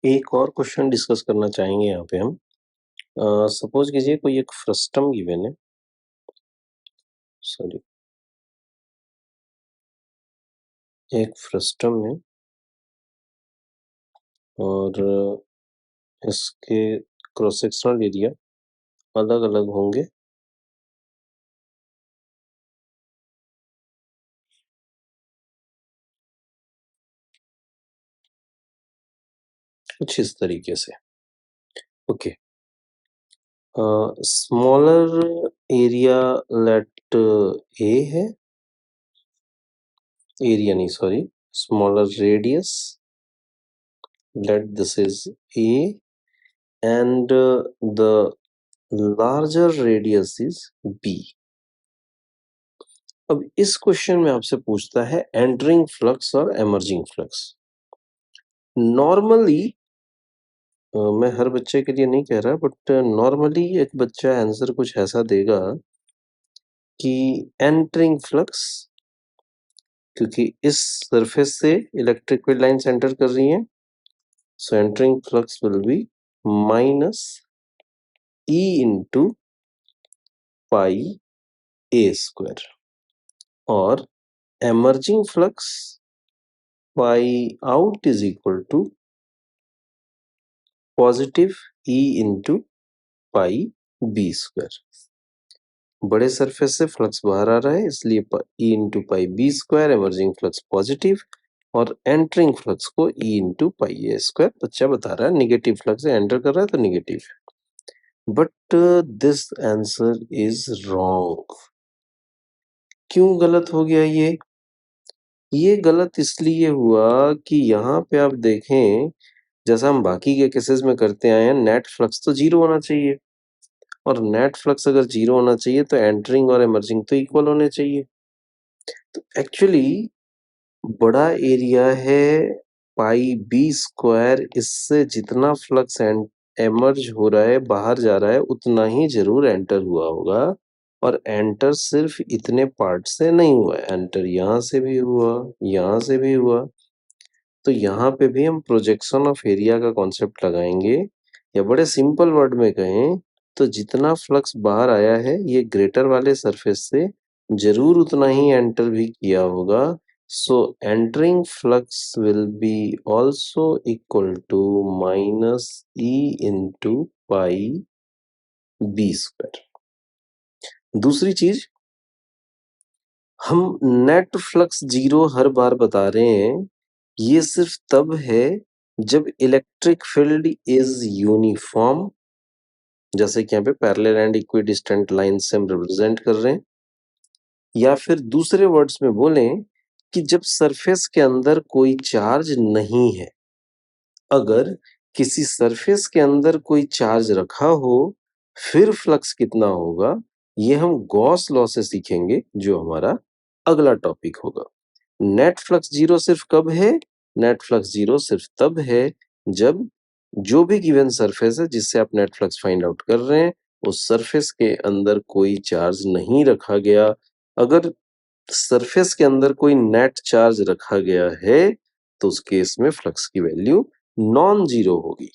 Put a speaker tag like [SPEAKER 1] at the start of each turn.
[SPEAKER 1] एक और question discuss करना चाहेंगे यहाँ पे हम। सपोज कीजिए कोई एक फ्रस्टम गिवन है, सॉरी, एक फ्रस्टम है और इसके क्रॉस सेक्शनल एरिया अलग अलग होंगे। कुछ इस तरीके से। ओके, स्मॉलर एरिया लेट ए है, एरिया नहीं sorry, smaller radius let this is A and the larger radius is B। अब इस क्वेश्चन में आपसे पूछता है एंटरिंग फ्लक्स और एमर्जिंग फ्लक्स। नॉर्मली मैं हर बच्चे के लिए नहीं कह रहा, बट नॉर्मली एक बच्चा आंसर कुछ ऐसा देगा कि एंटरिंग फ्लक्स, क्योंकि इस सरफेस से इलेक्ट्रिक फील्ड लाइंस एंटर कर रही हैं, so entering flux will be minus E into pi A square, और emerging flux pi out is equal to positive E into pi b square। बड़े surface से flux बाहर आ रहा है, इसलिए E into pi B square, emerging flux positive, और entering flux को E इंटू पाई ए स्क्वायर बच्चा बता रहा है। निगेटिव फ्लक्स से एंटर कर रहा है तो negative, but this answer is wrong. क्यों गलत हो गया ये गलत इसलिए हुआ कि यहाँ पे आप देखें, जैसा हम बाकी के केसेस में करते आए हैं, नेट फ्लक्स तो जीरो होना चाहिए, और नेट फ्लक्स अगर जीरो होना चाहिए तो एंटरिंग और एमर्जिंग तो इक्वल होने चाहिए। तो एक्चुअली बड़ा एरिया है पाई बी स्क्वायर, इससे जितना फ्लक्स एमर्ज हो रहा है, बाहर जा रहा है, उतना ही जरूर एंटर हुआ होगा। और एंटर सिर्फ इतने पार्ट से नहीं हुआ, एंटर यहाँ से भी हुआ, यहाँ से भी हुआ। तो यहाँ पे भी हम प्रोजेक्शन ऑफ एरिया का कॉन्सेप्ट लगाएंगे, या बड़े सिंपल वर्ड में कहें तो जितना फ्लक्स बाहर आया है ये ग्रेटर वाले सरफेस से जरूर उतना ही एंटर भी किया होगा। So entering flux will be also equal to minus E into pi B square. दूसरी चीज, हम नेट फ्लक्स जीरो हर बार बता रहे हैं, ये सिर्फ तब है जब इलेक्ट्रिक फील्ड इज यूनिफॉर्म, जैसे कि यहाँ पे पैरेलल एंड इक्विडिस्टेंट लाइन से हम रिप्रेजेंट कर रहे हैं, या फिर दूसरे वर्ड्स में बोलें कि जब सरफेस के अंदर कोई चार्ज नहीं है। अगर किसी सरफेस के अंदर कोई चार्ज रखा हो, फिर फ्लक्स कितना होगा, ये हम गॉस लॉ से सीखेंगे, जो हमारा अगला टॉपिक होगा। नेट फ्लक्स जीरो सिर्फ कब है? नेट फ्लक्स जीरो सिर्फ तब है जब जो भी गिवन सरफेस है जिससे आप नेट फ्लक्स फाइंड आउट कर रहे हैं, उस सरफेस के अंदर कोई चार्ज नहीं रखा गया। अगर सरफेस के अंदर कोई नेट चार्ज रखा गया है तो उस केस में फ्लक्स की वैल्यू नॉन जीरो होगी।